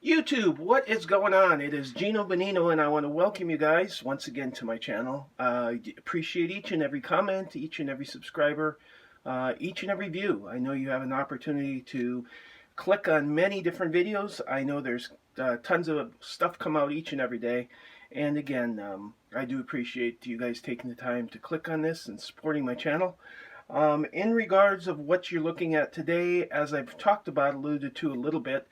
YouTube, what is going on? It is Gino Bonino, and I want to welcome you guys once again to my channel. I appreciate each and every comment, each and every subscriber, each and every view. I know you have an opportunity to click on many different videos. I know there's tons of stuff come out each and every day. And again, I do appreciate you guys taking the time to click on this and supporting my channel. In regards of what you're looking at today, as I've talked about, alluded to a little bit,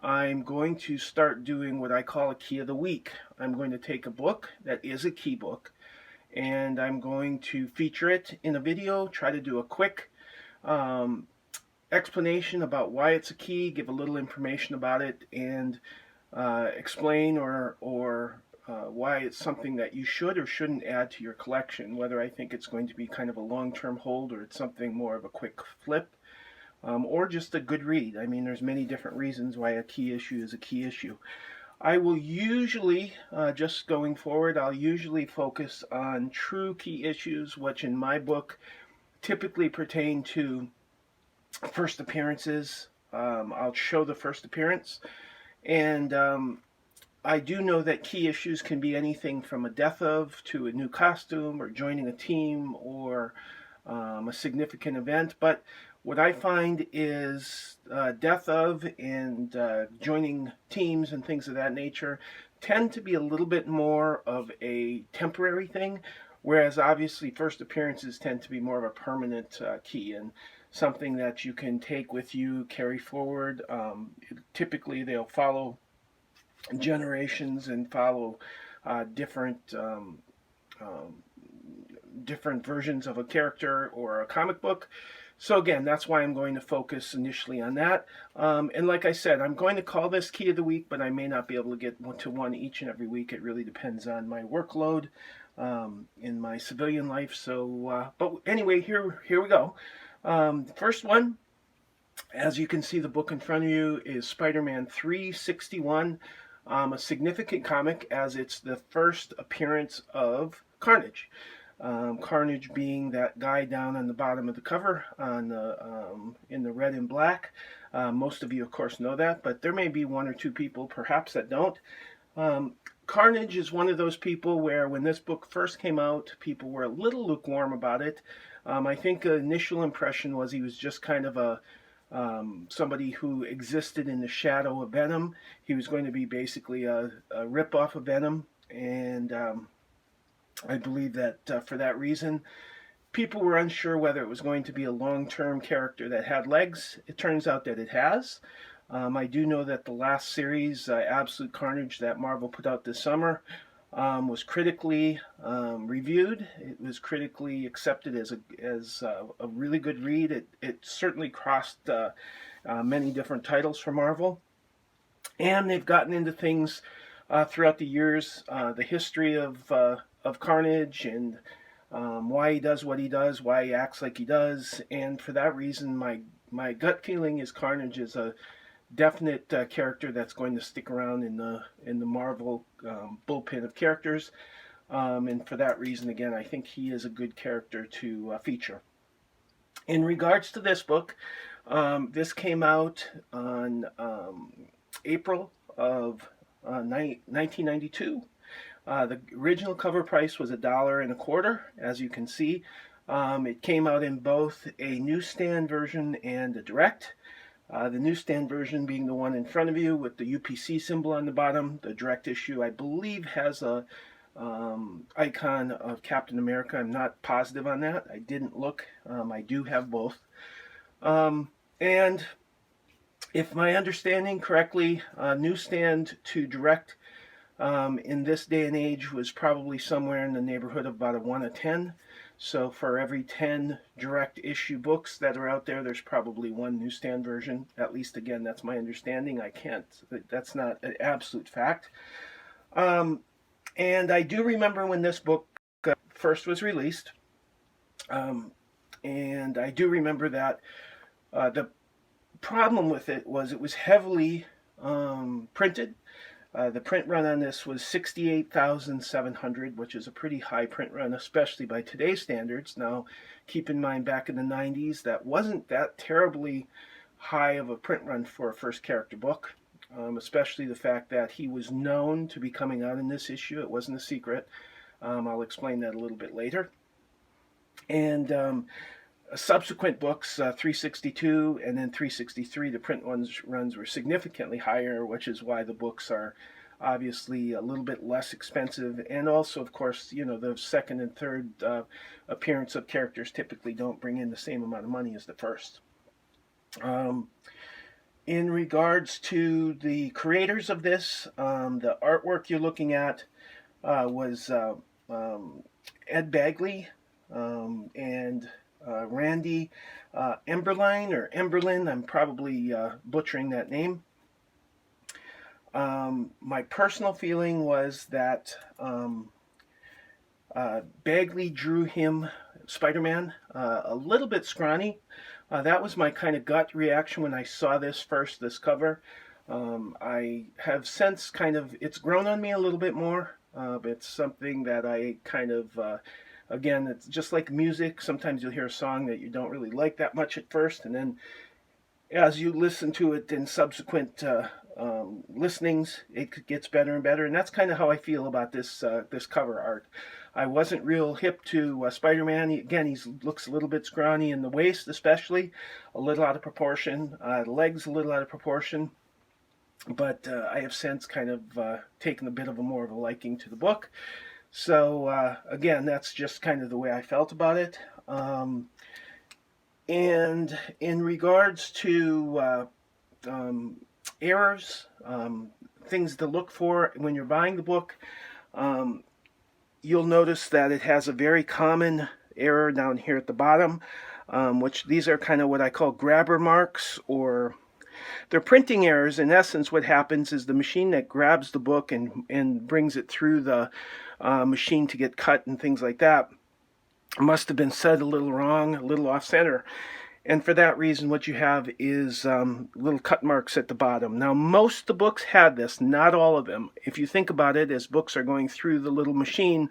I'm going to start doing what I call a key of the week. I'm going to take a book that is a key book, and I'm going to feature it in a video, try to do a quick explanation about why it's a key, give a little information about it, and explain or why it's something that you should or shouldn't add to your collection, whether I think it's going to be kind of a long-term hold or it's something more of a quick flip. Or just a good read. I mean, there's many different reasons why a key issue is a key issue. I will usually, just going forward, I'll usually focus on true key issues, which in my book typically pertain to first appearances. I'll show the first appearance, and I do know that key issues can be anything from a death of to a new costume or joining a team or a significant event, but what I find is death of and joining teams and things of that nature tend to be a little bit more of a temporary thing, whereas obviously first appearances tend to be more of a permanent key and something that you can take with you, carry forward. Typically they'll follow generations and follow different different versions of a character or a comic book. So again, that's why I'm going to focus initially on that. And like I said, I'm going to call this Key of the Week, but I may not be able to get to one each and every week. It really depends on my workload in my civilian life. So, but anyway, here we go. The first one, as you can see, the book in front of you is Spider-Man 361, a significant comic as it's the first appearance of Carnage. Carnage being that guy down on the bottom of the cover on the in the red and black. Most of you, of course, know that, but there may be one or two people, perhaps, that don't. Carnage is one of those people where when this book first came out, people were a little lukewarm about it. I think the initial impression was he was just kind of a somebody who existed in the shadow of Venom. He was going to be basically a rip-off of Venom, and I believe that for that reason, people were unsure whether it was going to be a long-term character that had legs. It turns out that it has. I do know that the last series, Absolute Carnage, that Marvel put out this summer, was critically reviewed. It was critically accepted as a really good read. It certainly crossed many different titles for Marvel. And they've gotten into things throughout the years, the history of Carnage and why he does what he does, why he acts like he does, and for that reason, my gut feeling is Carnage is a definite character that's going to stick around in the Marvel bullpen of characters, and for that reason, again, I think he is a good character to feature. In regards to this book, this came out on April of 1992. The original cover price was $1.25, as you can see. It came out in both a newsstand version and a direct. The newsstand version being the one in front of you with the UPC symbol on the bottom. The direct issue, I believe, has a icon of Captain America. I'm not positive on that. I didn't look. I do have both. And if my understanding correctly, newsstand to direct in this day and age was probably somewhere in the neighborhood of about a 1 to 10. So for every 10 direct issue books that are out there, there's probably one newsstand version. At least, again, that's my understanding. That's not an absolute fact. And I do remember when this book first was released. And I do remember that the problem with it was heavily printed. The print run on this was 68,700, which is a pretty high print run, especially by today's standards. Now, keep in mind, back in the 90s, that wasn't that terribly high of a print run for a first character book. especially the fact that he was known to be coming out in this issue. It wasn't a secret. I'll explain that a little bit later. And subsequent books, 362 and then 363, the print runs were significantly higher, which is why the books are obviously a little bit less expensive. And also, of course, the second and third appearance of characters typically don't bring in the same amount of money as the first. In regards to the creators of this, the artwork you're looking at was Ed Bagley and Randy Emberlin. I'm probably butchering that name. My personal feeling was that Bagley drew him, Spider-Man, a little bit scrawny. That was my kind of gut reaction when I saw this cover. I have since it's grown on me a little bit more. It's something that I kind of, again, it's just like music. Sometimes you'll hear a song that you don't really like that much at first, and then as you listen to it in subsequent listenings, it gets better and better. And that's kind of how I feel about this cover art. I wasn't real hip to Spider-Man. Again, he looks a little bit scrawny in the waist, especially a little out of proportion. The legs a little out of proportion. But I have since kind of taken a bit of more of a liking to the book. So again, that's just kind of the way I felt about it. And in regards to errors, things to look for when you're buying the book, you'll notice that it has a very common error down here at the bottom, which these are kind of what I call grabber marks, or they're printing errors. In essence, what happens is the machine that grabs the book and brings it through the machine to get cut and things like that must have been set a little wrong, a little off center. And for that reason, what you have is little cut marks at the bottom. Now, most of the books had this, not all of them. If you think about it, as books are going through the little machine,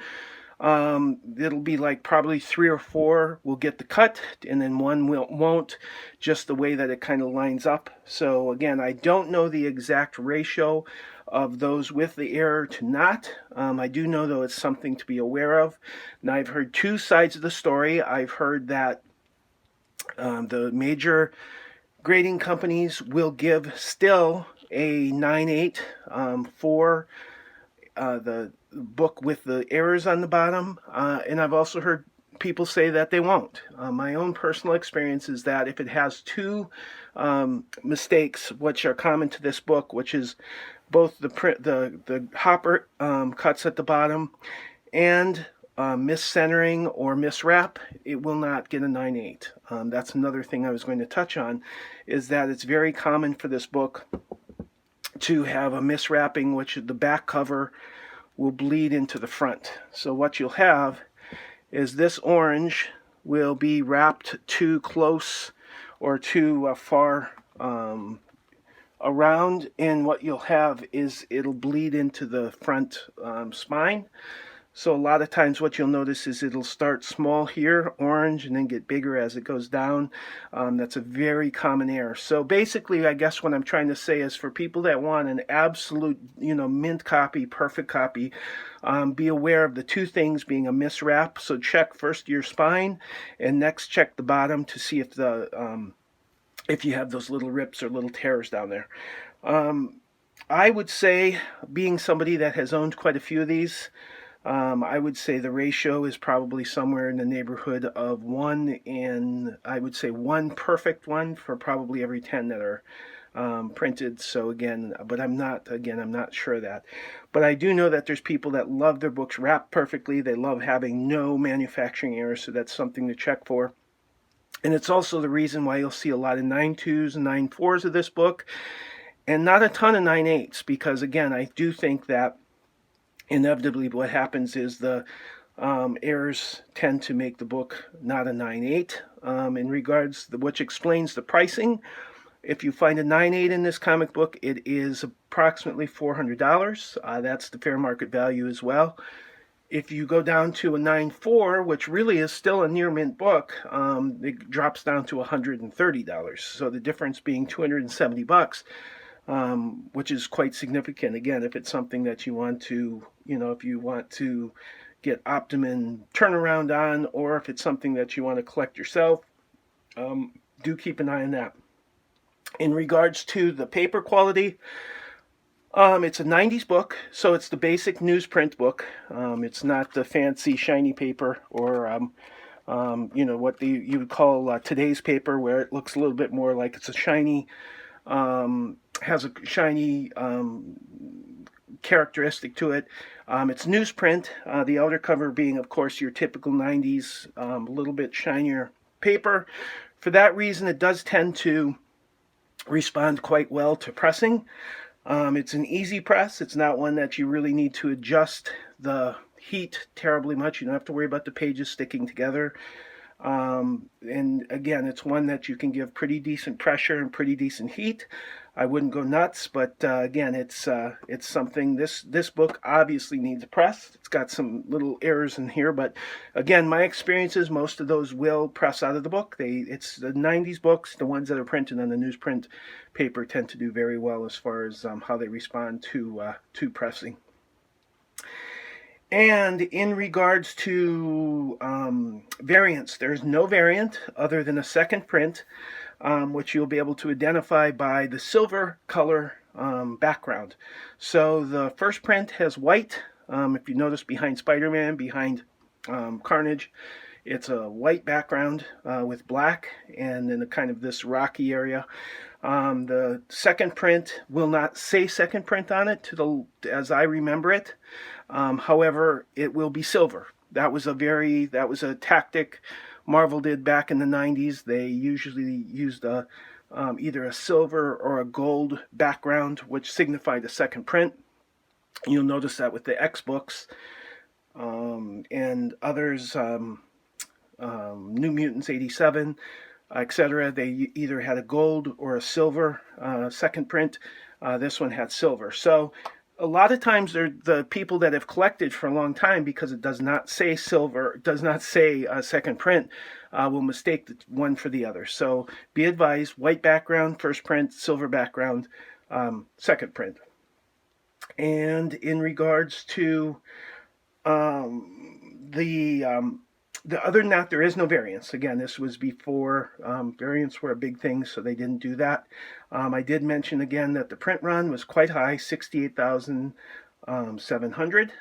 it'll be like probably 3 or 4 will get the cut, and then one won't, just the way that it kind of lines up. So again, I don't know the exact ratio of those with the error to not. I do know, though, it's something to be aware of. Now, I've heard 2 sides of the story. I've heard that the major grading companies will give still a 9.8 for the book with the errors on the bottom, and I've also heard people say that they won't. My own personal experience is that if it has 2 mistakes which are common to this book, which is both the hopper cuts at the bottom and miscentering or miswrap, it will not get a 9.8. That's another thing I was going to touch on, is that it's very common for this book to have a miswrapping, which the back cover will bleed into the front. So what you'll have is this orange will be wrapped too close or too far around, and what you'll have is it'll bleed into the front spine. So a lot of times what you'll notice is it'll start small here, orange, and then get bigger as it goes down. That's a very common error. So basically, I guess what I'm trying to say is for people that want an absolute, mint copy, perfect copy, be aware of the 2 things being a miswrap. So check first your spine, and next check the bottom to see if you have those little rips or little tears down there. I would say, being somebody that has owned quite a few of these, I would say the ratio is probably somewhere in the neighborhood of 1, and I would say 1 perfect one for probably every 10 that are printed. So again, but I'm not sure of that. But I do know that there's people that love their books wrapped perfectly. They love having no manufacturing errors, so that's something to check for. And it's also the reason why you'll see a lot of 9.2s and 9.4s of this book, and not a ton of 9.8s, because again, I do think that inevitably what happens is the errors tend to make the book not a 9.8. In regards, which explains the pricing. If you find a 9.8 in this comic book, it is approximately $400. That's the fair market value as well. If you go down to a 9.4, which really is still a near mint book, it drops down to $130. So the difference being $270. which is quite significant. Again, if it's something that you want to, if you want to get optimum turnaround on, or if it's something that you want to collect yourself, do keep an eye on that. In regards to the paper quality, it's a 90s book, so it's the basic newsprint book. It's not the fancy shiny paper or what you would call today's paper, where it looks a little bit more like it's a shiny, has a shiny characteristic to it. It's newsprint, the outer cover being, of course, your typical 90s, a little bit shinier paper. For that reason, it does tend to respond quite well to pressing. It's an easy press. It's not one that you really need to adjust the heat terribly much. You don't have to worry about the pages sticking together. And again, it's one that you can give pretty decent pressure and pretty decent heat. I wouldn't go nuts, but again, it's something. This book obviously needs a press. It's got some little errors in here, but again, my experience is most of those will press out of the book. It's the 90s books, the ones that are printed on the newsprint paper, tend to do very well as far as how they respond to pressing. And in regards to variants, there's no variant other than a second print, which you'll be able to identify by the silver color background. So the first print has white. If you notice behind Spider-Man, behind Carnage, it's a white background with black, and then kind of this rocky area. The second print will not say second print on it, as I remember it. However, it will be silver. That was a tactic Marvel did back in the 90s. They usually used either a silver or a gold background, which signified a second print. You'll notice that with the X books and others, New Mutants 87, etc. They either had a gold or a silver second print. This one had silver. So a lot of times they're the people that have collected for a long time, because it does not say silver, it does not say second print, will mistake the one for the other. So be advised, white background, first print, silver background, second print. And in regards to other than that, there is no variance. Again, this was before variants were a big thing, so they didn't do that. I did mention again that the print run was quite high, 68,700.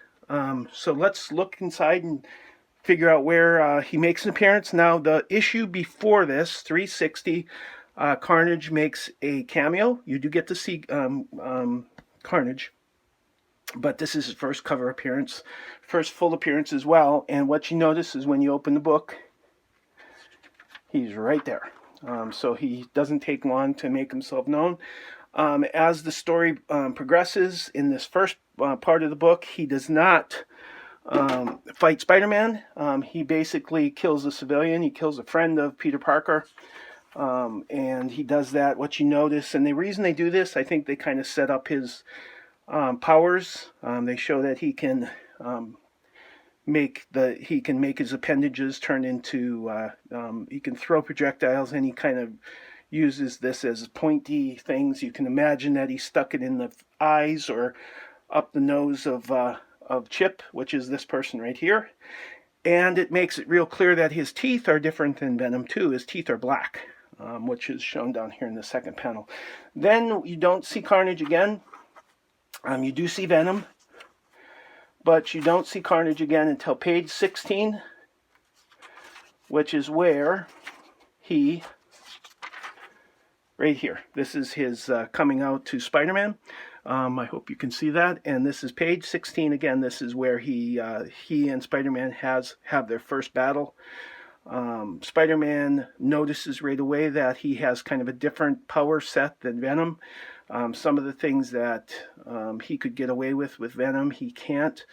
So let's look inside and figure out where he makes an appearance. Now, the issue before this, 360, Carnage makes a cameo. You do get to see Carnage, but this is his first cover appearance, first full appearance as well. And what you notice is when you open the book, he's right there. So he doesn't take long to make himself known. As the story progresses in this first part of the book, he does not fight Spider-Man. He basically kills a civilian. He kills a friend of Peter Parker. And he does that. What you notice, and the reason they do this, I think they kind of set up his powers. They show that he can make his appendages turn into he can throw projectiles, and he kind of uses this as pointy things. You can imagine that he stuck it in the eyes or up the nose of Chip, which is this person right here. And it makes it real clear that his teeth are different than Venom too. His teeth are black, which is shown down here in the second panel. Then you don't see Carnage again. You do see Venom, but you don't see Carnage again until page 16, which is where he, right here, this is his coming out to Spider-Man. I hope you can see that. And this is page 16 again. This is where he and Spider-Man have their first battle. Spider-Man notices right away that he has kind of a different power set than Venom. Some of the things that he could get away with Venom, he can't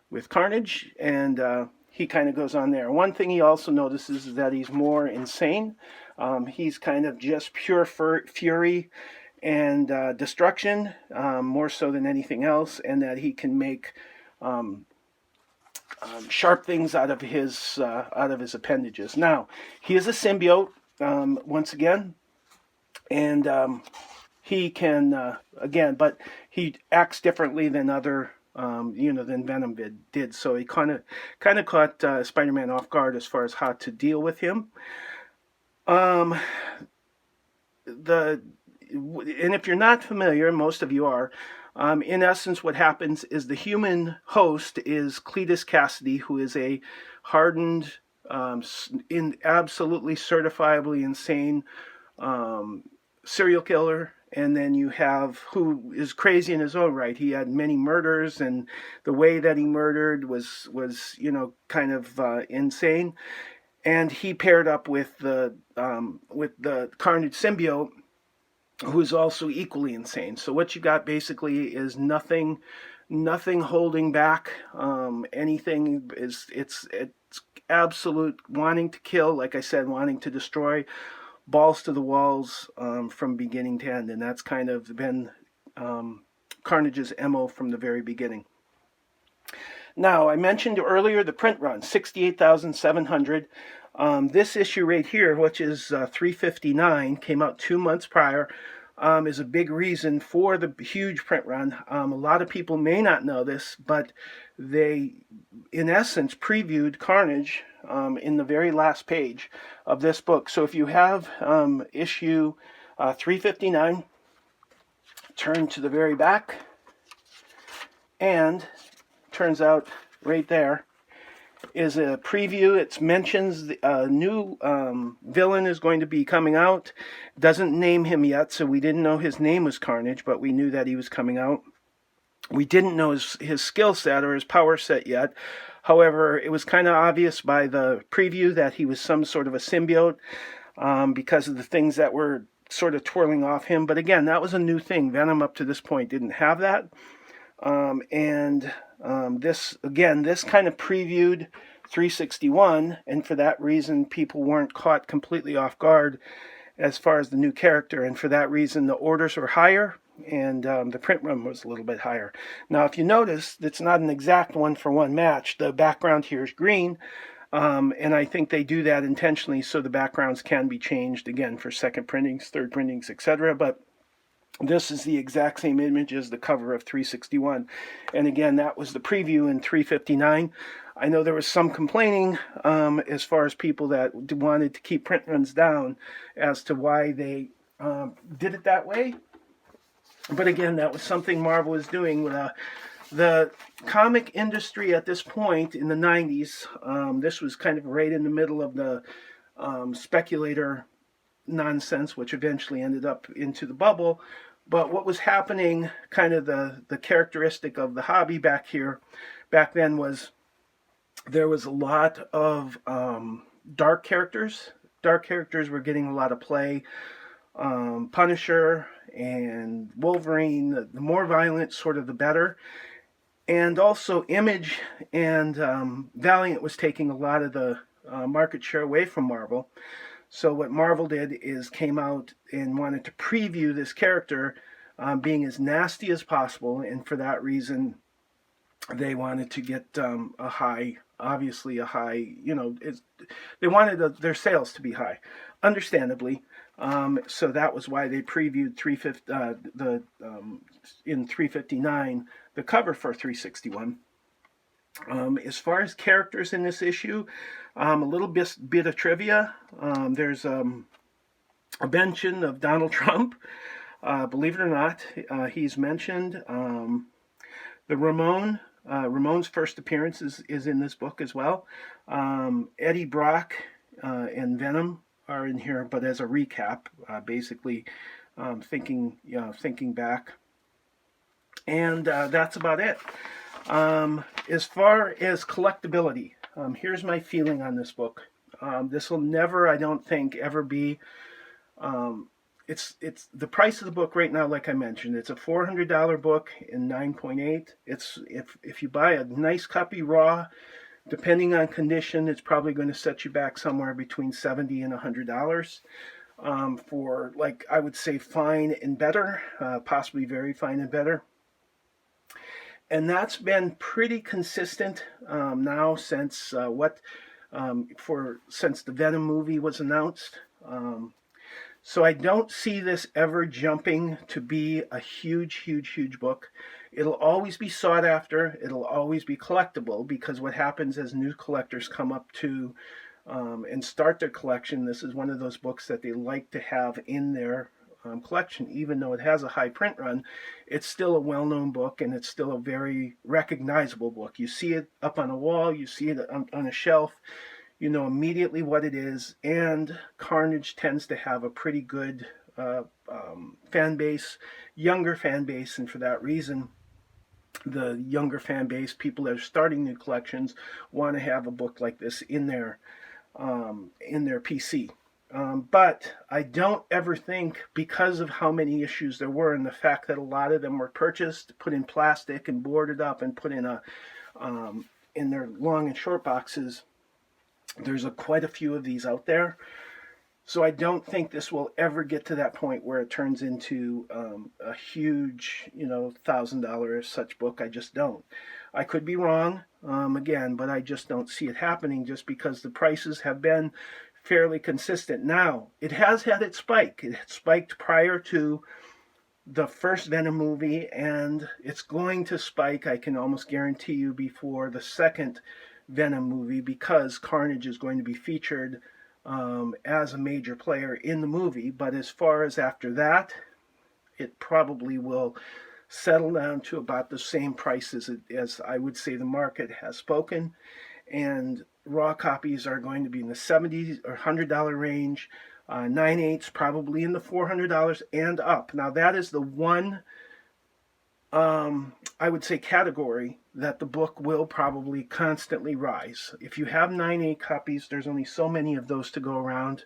with Carnage, and he kind of goes on there. One thing he also notices is that he's more insane. He's kind of just pure fury and destruction, more so than anything else, and that he can make sharp things out of his appendages. Now, he is a symbiote, once again, and he can again, but he acts differently than other than Venom did. So he kind of caught Spider-Man off guard as far as how to deal with him. Um, the and if you're not familiar, most of you are. In essence, what happens is the human host is Cletus Cassidy, who is a hardened, absolutely certifiably insane serial killer. And then you have who is crazy in his own right. He had many murders, and the way that he murdered was kind of insane. And he paired up with the Carnage symbiote, who is also equally insane. So what you got basically is nothing holding back anything. It's absolute wanting to kill, like I said, wanting to destroy, balls to the walls from beginning to end, and that's kind of been Carnage's MO from the very beginning. Now, I mentioned earlier the print run, 68,700. This issue right here, which is 359, came out 2 months prior, is a big reason for the huge print run. A lot of people may not know this, but they, in essence, previewed Carnage in the very last page of this book. So if you have issue 359, turn to the very back, and turns out right there is a preview. It mentions a new villain is going to be coming out. Doesn't name him yet, so we didn't know his name was Carnage, but we knew that he was coming out. We didn't know his skill set or his power set yet. However, it was kind of obvious by the preview that he was some sort of a symbiote because of the things that were sort of twirling off him. But again, that was a new thing. Venom up to this point didn't have that. This kind of previewed 361, and for that reason, people weren't caught completely off guard as far as the new character, and for that reason, the orders were higher, and the print run was a little bit higher. Now, if you notice, it's not an exact one-for-one match. The background here is green, and I think they do that intentionally so the backgrounds can be changed, again, for second printings, third printings, etc., but this is the exact same image as the cover of 361. And again, that was the preview in 359. I know there was some complaining as far as people that wanted to keep print runs down as to why they did it that way. But again, that was something Marvel was doing. The comic industry at this point in the 90s, this was kind of right in the middle of the speculator nonsense, which eventually ended up into the bubble. But what was happening, kind of the characteristic of the hobby back then, was there was a lot of dark characters. Dark characters were getting a lot of play. Punisher and Wolverine, the more violent, sort of the better. And also Image and Valiant was taking a lot of the market share away from Marvel. So what Marvel did is came out and wanted to preview this character being as nasty as possible, and for that reason, they wanted to get a high, they wanted their sales to be high, understandably. So that was why they previewed in 359 the cover for 361. As far as characters in this issue, a little bit of trivia. There's a mention of Donald Trump. Believe it or not, he's mentioned. The Ramon's first appearance is in this book as well. Eddie Brock and Venom are in here, but as a recap, basically thinking back. And that's about it. As far as collectability, here's my feeling on this book. This will never, I don't think, ever be. It's the price of the book right now. Like I mentioned, it's a $400 book in 9.8. It's if you buy a nice copy raw, depending on condition, it's probably going to set you back somewhere between $70 and $100. For, like, I would say fine and better, possibly very fine and better. And that's been pretty consistent now since since the Venom movie was announced. So I don't see this ever jumping to be a huge book. It'll always be sought after. It'll always be collectible, because what happens as new collectors come up to and start their collection, this is one of those books that they like to have in their collection. Even though it has a high print run, it's still a well-known book, and it's still a very recognizable book. You see it up on a wall, you see it on a shelf, you know immediately what it is. And Carnage tends to have a pretty good fan base, younger fan base, and for that reason, the younger fan base, people that are starting new collections, want to have a book like this in their PC. But I don't ever think, because of how many issues there were and the fact that a lot of them were purchased, put in plastic and boarded up and put in in their long and short boxes, there's quite a few of these out there. So I don't think this will ever get to that point where it turns into a huge, $1,000 such book. I just don't. I could be wrong, again, but I just don't see it happening, just because the prices have been fairly consistent. Now, it has had its spike. It had spiked prior to the first Venom movie, and it's going to spike, I can almost guarantee you, before the second Venom movie, because Carnage is going to be featured as a major player in the movie. But as far as after that, it probably will settle down to about the same price as I would say the market has spoken. And raw copies are going to be in the $70 or $100 range. 9/8 probably in the $400 and up. Now that is the one I would say category that the book will probably constantly rise. If you have 9/8 copies, there's only so many of those to go around.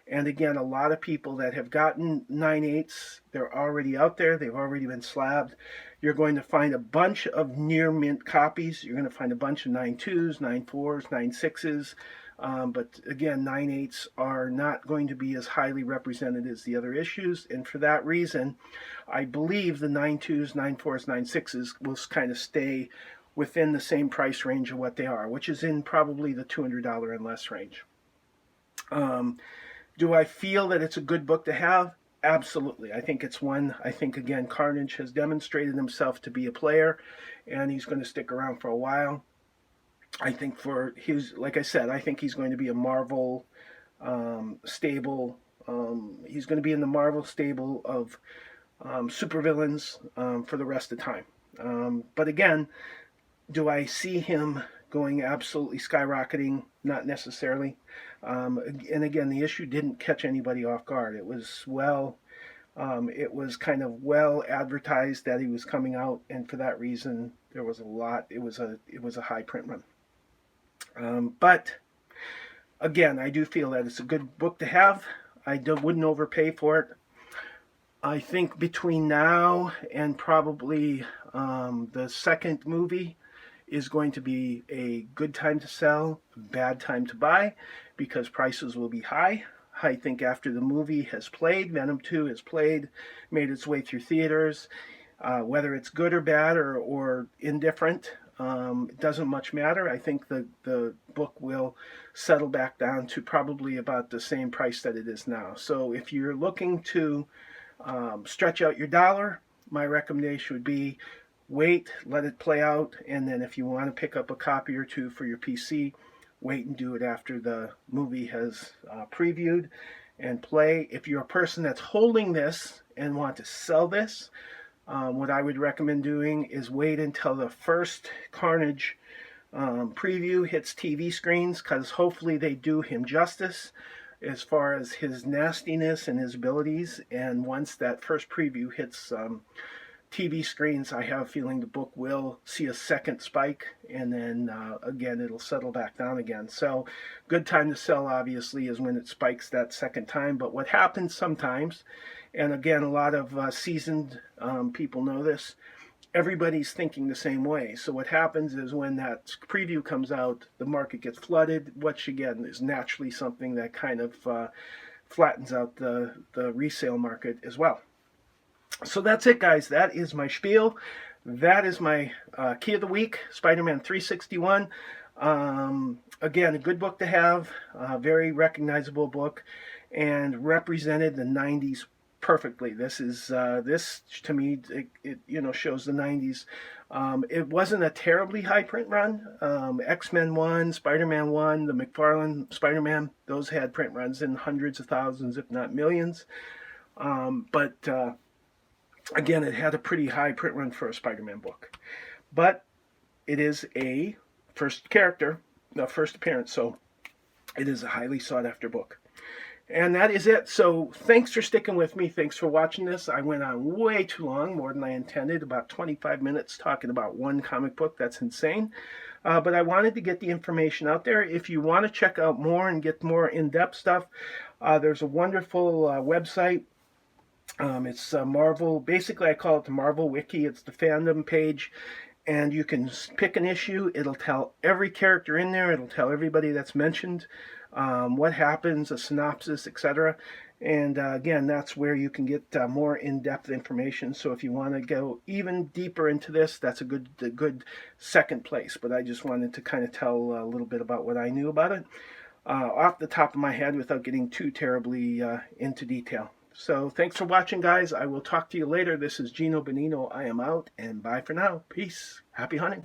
And again, a lot of people that have gotten 9/8s, they're already out there. They've already been slabbed. You're going to find a bunch of near mint copies. You're going to find a bunch of 9/2s, 9/4s, 9/6s. But again, 9/8s are not going to be as highly represented as the other issues. And for that reason, I believe the 9/2s, 9/4s, 9/6s will kind of stay within the same price range of what they are, which is in probably the $200 and less range. Do I feel that it's a good book to have? Absolutely. I think it's one. I think, again, Carnage has demonstrated himself to be a player, and he's going to stick around for a while. I think like I said, I think he's going to be a Marvel stable. He's going to be in the Marvel stable of supervillains for the rest of the time. But again, do I see him going absolutely skyrocketing? Not necessarily. And again, the issue didn't catch anybody off guard. It was it was kind of well advertised that he was coming out, and for that reason, there was a lot. It was a high print run. But again, I do feel that it's a good book to have. I wouldn't overpay for it. I think between now and probably the second movie is going to be a good time to sell, bad time to buy, because prices will be high. I think after the movie has played, Venom 2 has played, made its way through theaters, whether it's good or bad or indifferent, it doesn't much matter. I think the book will settle back down to probably about the same price that it is now. So if you're looking to stretch out your dollar, my recommendation would be wait, let it play out, and then if you want to pick up a copy or two for your PC, wait and do it after the movie has previewed and play. If you're a person that's holding this and want to sell this, what I would recommend doing is wait until the first Carnage preview hits TV screens, because hopefully they do him justice as far as his nastiness and his abilities. And once that first preview hits TV screens, I have a feeling the book will see a second spike, and then again it'll settle back down again. So good time to sell obviously is when it spikes that second time. But what happens sometimes, and again a lot of seasoned people know this, everybody's thinking the same way. So what happens is when that preview comes out, the market gets flooded, which again is naturally something that kind of flattens out the resale market as well. So that's it, guys. That is my spiel. That is my key of the week, Spider-Man 361. Again, a good book to have, a very recognizable book. and represented the 90s perfectly. This is this to me, it shows the 90s. It wasn't a terribly high print run. X-Men 1, Spider-Man 1, the McFarlane Spider-Man, those had print runs in hundreds of thousands, if not millions. But again, it had a pretty high print run for a Spider-Man book. But it is a first character, the first appearance, so it is a highly sought after book. And that is it. So thanks for sticking with me. Thanks for watching this. I went on way too long, more than I intended, about 25 minutes talking about one comic book. That's insane. But I wanted to get the information out there. If you want to check out more and get more in-depth stuff, there's a wonderful website. It's Marvel. Basically, I call it the Marvel Wiki. It's the fandom page. And you can pick an issue. It'll tell every character in there. It'll tell everybody that's mentioned, what happens, a synopsis, etc. And again, that's where you can get more in-depth information. So if you want to go even deeper into this, that's a good second place. But I just wanted to kind of tell a little bit about what I knew about it off the top of my head without getting too terribly into detail. So thanks for watching, guys. I will talk to you later. This is Gino Bonino. I am out, and bye for now. Peace. Happy hunting.